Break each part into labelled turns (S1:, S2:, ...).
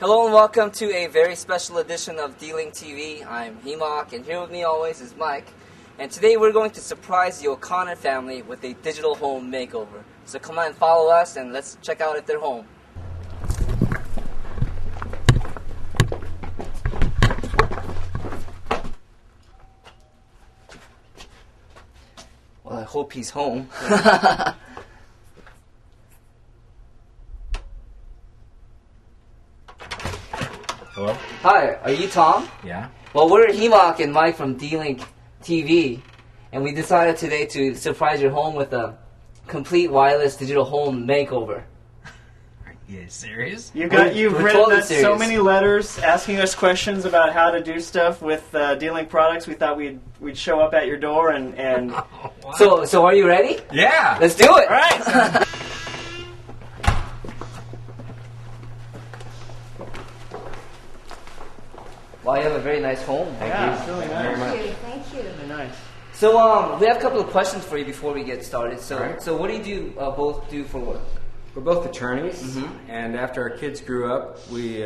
S1: Hello and welcome to a very special edition of D-Link TV. I'm Hemok, and here with me always is Mike. And today we're going to surprise the O'Connor family with a digital home makeover. So come on and follow us and let's check out at their home. Well, I hope he's home.
S2: Hello?
S1: Hi, are you Tom?
S2: Yeah.
S1: Well, we're Hemok and Mike from D-Link TV, and we decided today to surprise your home with a complete wireless digital home makeover.
S2: Are you serious?
S3: You've
S1: We're
S3: written
S1: totally
S3: us so
S1: serious.
S3: many letters asking us questions about how to do stuff with D-Link products. We thought we'd show up at your door and
S1: So are you ready?
S2: Yeah!
S1: Let's do it!
S3: all right.
S1: Well, you have a very nice home.
S3: Yeah, it's really nice.
S4: Thank you.
S3: Really nice.
S1: So we have a couple of questions for you before we get started. So,
S2: All right.
S1: so what do you both do for work?
S5: We're both attorneys, and after our kids grew up, we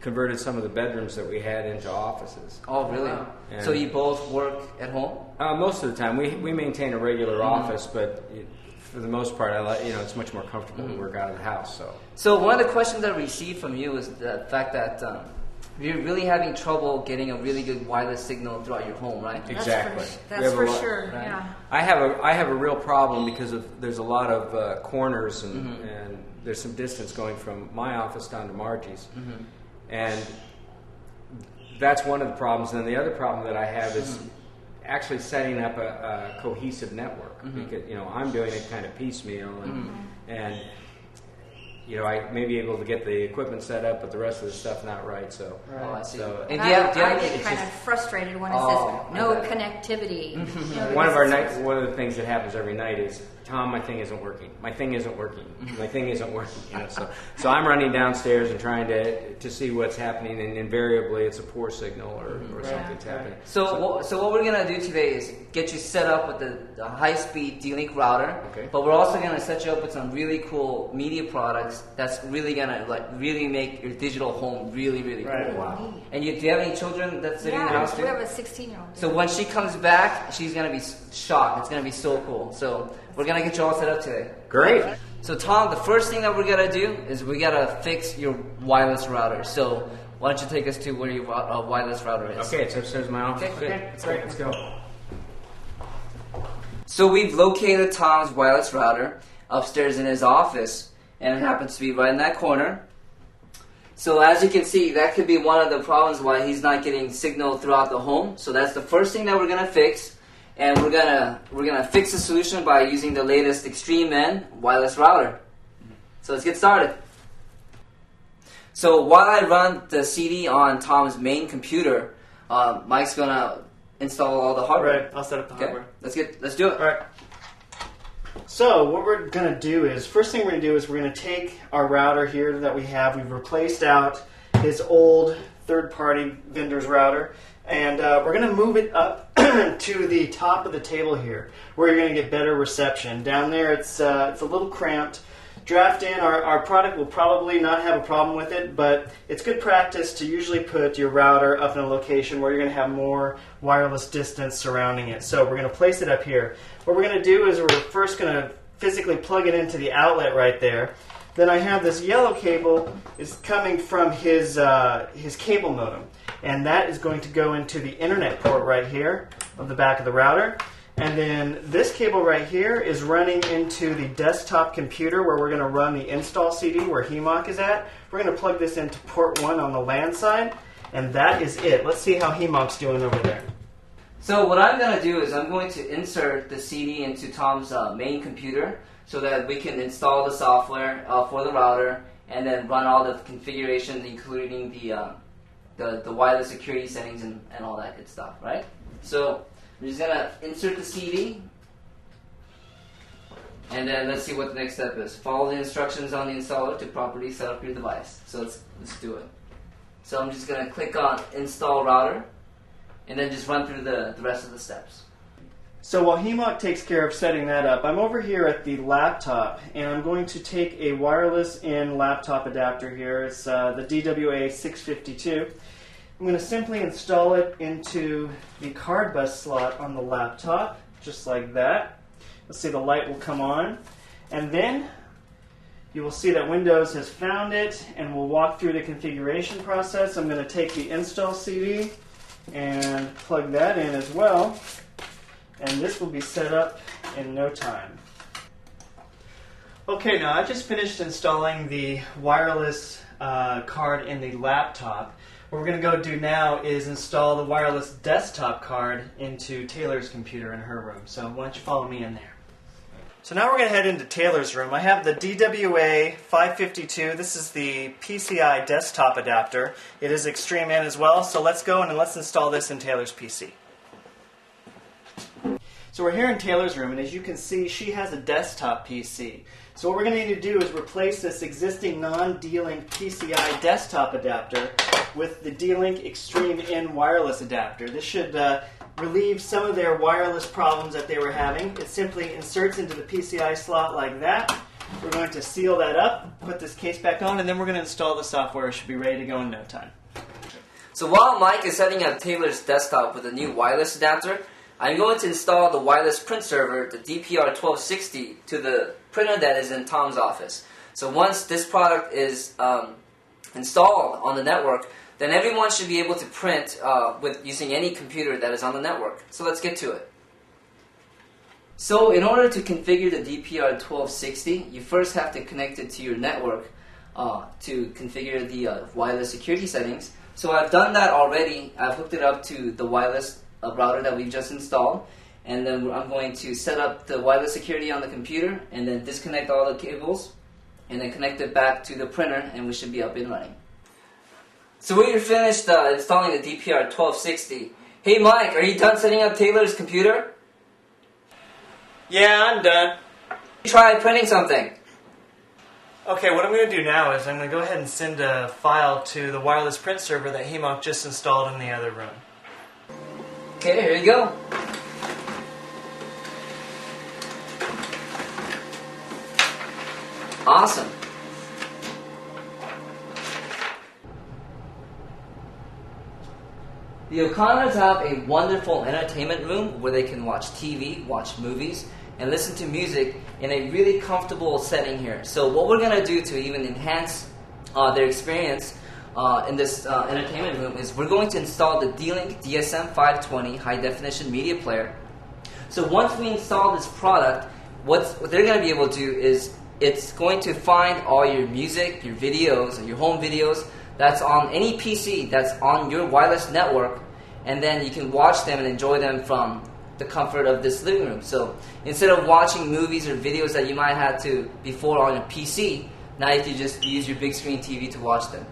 S5: converted some of the bedrooms that we had into offices.
S1: Oh, really?
S5: And-
S1: So you both work at home?
S5: Most of the time, we maintain a regular office, but for the most part, it's much more comfortable to work out of the house.
S1: So one of the questions I received from you is the fact that you're really having trouble getting a really good wireless signal throughout your home, right?
S5: Exactly. We
S4: That's
S5: have a
S4: for
S5: lot-
S4: sure.
S1: right.
S4: Yeah.
S5: I have a real problem because there's a lot of corners and there's some distance going from my office down to Margie's, and that's one of the problems. And the other problem that I have is actually setting up a cohesive network because I'm doing it kind of piecemeal and I may be able to get the equipment set up, but the rest of the stuff not right. So,
S1: Oh, I see.
S5: So-
S1: And
S4: I,
S1: do you have
S4: I
S1: any-
S4: get
S1: it's
S4: kind
S1: just-
S4: of frustrated when it
S1: Oh,
S4: says no
S1: okay.
S4: connectivity.
S5: one of the things that happens every night is, Tom, my thing isn't working. My thing isn't working. My thing isn't working. So I'm running downstairs and trying to see what's happening, and invariably it's a poor signal or something's happening.
S1: So what we're gonna do today is get you set up with the high-speed D-Link router.
S5: Okay.
S1: But we're also gonna set you up with some really cool media products that's really gonna really make your digital home really
S3: Right.
S1: cool.
S5: Wow.
S1: And do you have any children that's sitting in the house
S4: Yeah,
S1: too?
S4: we have a 16-year-old.
S1: So when she comes back, she's gonna be shocked. It's gonna be so cool. So we're gonna get you all set up today.
S5: Great.
S1: So Tom, the first thing that we're gonna do is we gotta fix your wireless router. So why don't you take us to where your wireless router is?
S5: Okay, it's upstairs in my office.
S1: Okay.
S5: Good.
S3: That's great.
S5: Let's go.
S1: So we've located Tom's wireless router upstairs in his office, and it happens to be right in that corner. So as you can see, that could be one of the problems why he's not getting signal throughout the home. So that's the first thing that we're gonna fix, and we're gonna fix the solution by using the latest Xtreme wireless router. So let's get started. So while I run the CD on Tom's main computer, Mike's gonna install all the hardware.
S3: Right. I'll set up the
S1: Okay,
S3: hardware.
S1: let's do it.
S3: All right. So what we're going to do is, first thing we're going to do is we're going to take our router here that we have. We've replaced out his old third-party vendor's router, and we're going to move it up to the top of the table here, where you're going to get better reception. Down there, it's a little cramped. Draft in, our product will probably not have a problem with it, but it's good practice to usually put your router up in a location where you're going to have more wireless distance surrounding it. So we're going to place it up here. What we're going to do is we're first going to physically plug it into the outlet right there. Then I have this yellow cable is coming from his cable modem, and that is going to go into the internet port right here of the back of the router. And then this cable right here is running into the desktop computer where we're going to run the install CD where Hemok is at. We're going to plug this into port 1 on the LAN side, and that is it. Let's see how Hemok's doing over there.
S1: So what I'm going to do is I'm going to insert the CD into Tom's main computer so that we can install the software for the router and then run all the configurations, including the wireless security settings and all that good stuff, right? So we're just going to insert the CD, and then let's see what the next step is. Follow the instructions on the installer to properly set up your device. So let's do it. So I'm just going to click on Install Router, and then just run through the rest of the steps.
S3: So while HEMOC takes care of setting that up, I'm over here at the laptop, and I'm going to take a wireless in laptop adapter here. It's the DWA 652. I'm going to simply install it into the card bus slot on the laptop, just like that. Let's see, the light will come on, and then you will see that Windows has found it, and we'll walk through the configuration process. I'm going to take the install CD and plug that in as well. And this will be set up in no time. Okay, now I've just finished installing the wireless card in the laptop. What we're going to go do now is install the wireless desktop card into Taylor's computer in her room. So why don't you follow me in there. So now we're going to head into Taylor's room. I have the DWA 552. This is the PCI desktop adapter. It is Xtreme in as well. So let's go and let's install this in Taylor's PC. So we're here in Taylor's room, and as you can see, she has a desktop PC. So what we're going to need to do is replace this existing non-D-Link PCI desktop adapter with the D-Link Xtreme in wireless adapter. This should relieve some of their wireless problems that they were having. It simply inserts into the PCI slot like that. We're going to seal that up, put this case back on, and then we're going to install the software. It should be ready to go in no time.
S1: So while Mike is setting up Taylor's desktop with a new wireless adapter, I'm going to install the wireless print server, the DPR1260, to the printer that is in Tom's office. So once this product is installed on the network, then everyone should be able to print with using any computer that is on the network. So let's get to it. So in order to configure the DPR1260, you first have to connect it to your network to configure the wireless security settings. So I've done that already. I've hooked it up to the wireless router that we've just installed, and then I'm going to set up the wireless security on the computer and then disconnect all the cables and then connect it back to the printer, and we should be up and running. So we're finished installing the DPR1260. Hey Mike, are you done setting up Taylor's computer?
S3: Yeah, I'm done.
S1: Try printing something.
S3: Okay, what I'm going to do now is I'm going to go ahead and send a file to the wireless print server that HEMOC just installed in the other room.
S1: Okay, here you go. Awesome. The O'Connors have a wonderful entertainment room where they can watch TV, watch movies, and listen to music in a really comfortable setting here. So what we're going to do to even enhance their experience in this entertainment room is we're going to install the D-Link DSM-520 high-definition media player. So once we install this product, what they're going to be able to do is it's going to find all your music, your videos, and your home videos that's on any PC that's on your wireless network, and then you can watch them and enjoy them from the comfort of this living room. So instead of watching movies or videos that you might have to before on your PC, now you can just use your big screen TV to watch them.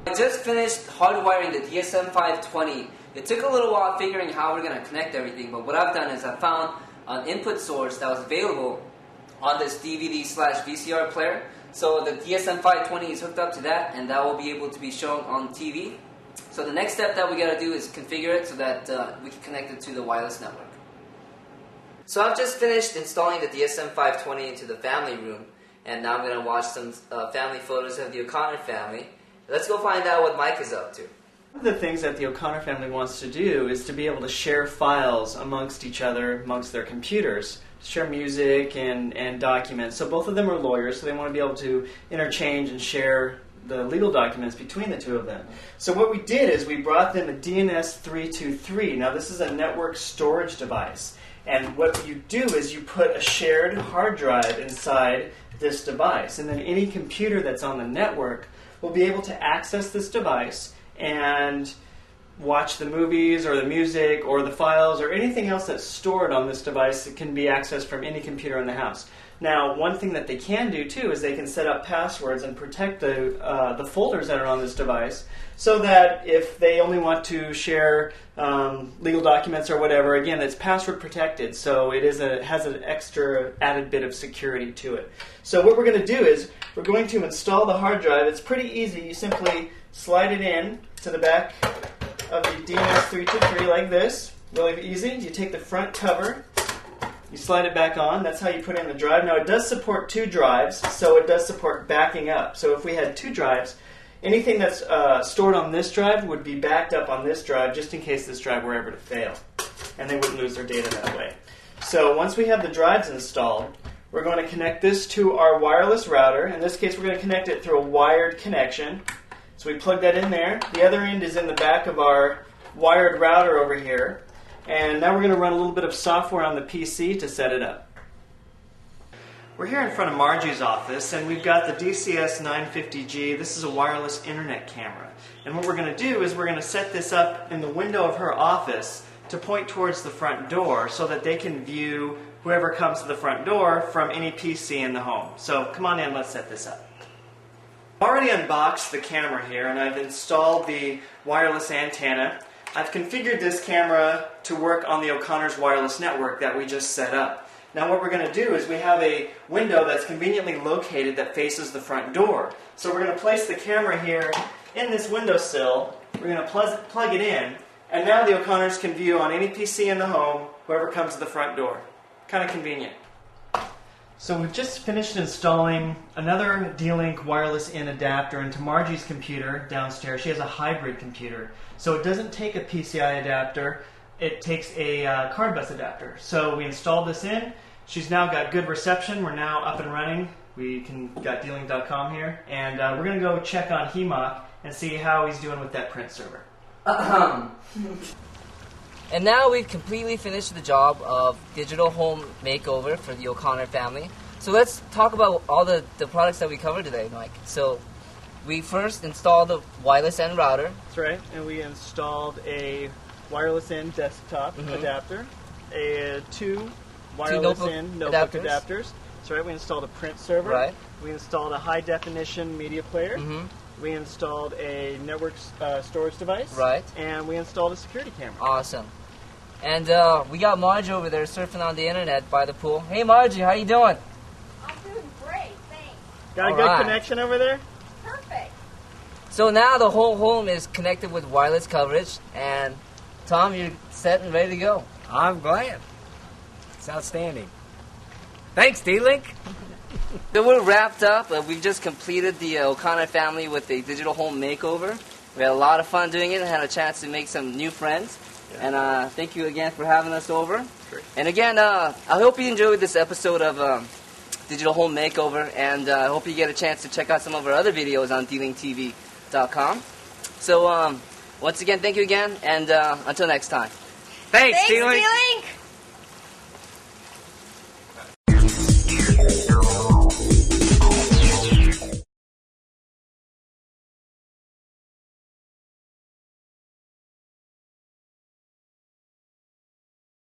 S1: I just finished hardwiring the DSM-520. It took a little while figuring how we're going to connect everything, but what I've done is I found an input source that was available on this DVD/VCR player. So the DSM-520 is hooked up to that, and that will be able to be shown on TV. So the next step that we got to do is configure it so that we can connect it to the wireless network. So I've just finished installing the DSM-520 into the family room, and now I'm going to watch some family photos of the O'Connor family. Let's go find out what Mike is up to.
S3: One of the things that the O'Connor family wants to do is to be able to share files amongst each other, amongst their computers, share music and documents. So both of them are lawyers, so they want to be able to interchange and share the legal documents between the two of them. So what we did is we brought them a DNS323. Now this is a network storage device. And what you do is you put a shared hard drive inside this device. And then any computer that's on the network will be able to access this device and watch the movies or the music or the files or anything else that's stored on this device that can be accessed from any computer in the house. Now, one thing that they can do too is they can set up passwords and protect the folders that are on this device, so that if they only want to share legal documents or whatever, again, it's password protected, so it has an extra added bit of security to it. So what we're going to do is we're going to install the hard drive. It's pretty easy. You simply slide it in to the back of the DNS323 like this, Really easy. You take the front cover, you slide it back on. That's how you put in the drive. Now it does support 2 drives, so it does support backing up. So if we had 2 drives, anything that's stored on this drive would be backed up on this drive just in case this drive were ever to fail. And they wouldn't lose their data that way. So once we have the drives installed, we're going to connect this to our wireless router. In this case, we're going to connect it through a wired connection. So we plug that in there. The other end is in the back of our wired router over here. And now we're going to run a little bit of software on the PC to set it up. We're here in front of Margie's office, and we've got the DCS 950G. This is a wireless internet camera. And what we're going to do is we're going to set this up in the window of her office to point towards the front door so that they can view whoever comes to the front door from any PC in the home. So come on in, let's set this up. I've already unboxed the camera here, and I've installed the wireless antenna. I've configured this camera to work on the O'Connor's wireless network that we just set up. Now what we're going to do is we have a window that's conveniently located that faces the front door. So we're going to place the camera here in this windowsill. We're going to plug it in, and now the O'Connors can view on any PC in the home whoever comes to the front door. Kind of convenient. So we've just finished installing another D-Link wireless in adapter into Margie's computer downstairs. She has a hybrid computer. So it doesn't take a PCI adapter, it takes a card bus adapter. So we installed this in. She's now got good reception. We're now up and running. We got dlink.com here. And we're going to go check on HEMOC and see how he's doing with that print server.
S1: And now we've completely finished the job of digital home makeover for the O'Connor family. So let's talk about all the products that we covered today, Mike. So we first installed the wireless N router.
S3: That's right. And we installed a wireless in desktop adapter, 2 wireless in notebook adapters. That's right. We installed a print server.
S1: Right.
S3: We installed a high definition media player. We installed a network storage device.
S1: Right.
S3: And we installed a security camera.
S1: Awesome. And we got Margie over there surfing on the internet by the pool. Hey Margie, how you doing?
S4: I'm doing great, thanks.
S3: Got a good connection over there?
S4: Perfect.
S1: So now the whole home is connected with wireless coverage, and Tom, you're set and ready to go.
S5: I'm glad. It's outstanding. Thanks, D-Link.
S1: So we're wrapped up. We've just completed the O'Connor family with a digital home makeover. We had a lot of fun doing it and had a chance to make some new friends. Yeah. And thank you again for having us over.
S5: Great.
S1: And again, I hope you enjoyed this episode of Digital Home Makeover, and I hope you get a chance to check out some of our other videos on dlinktv.com. So once again, thank you again, and until next time.
S5: Thanks, D-Link.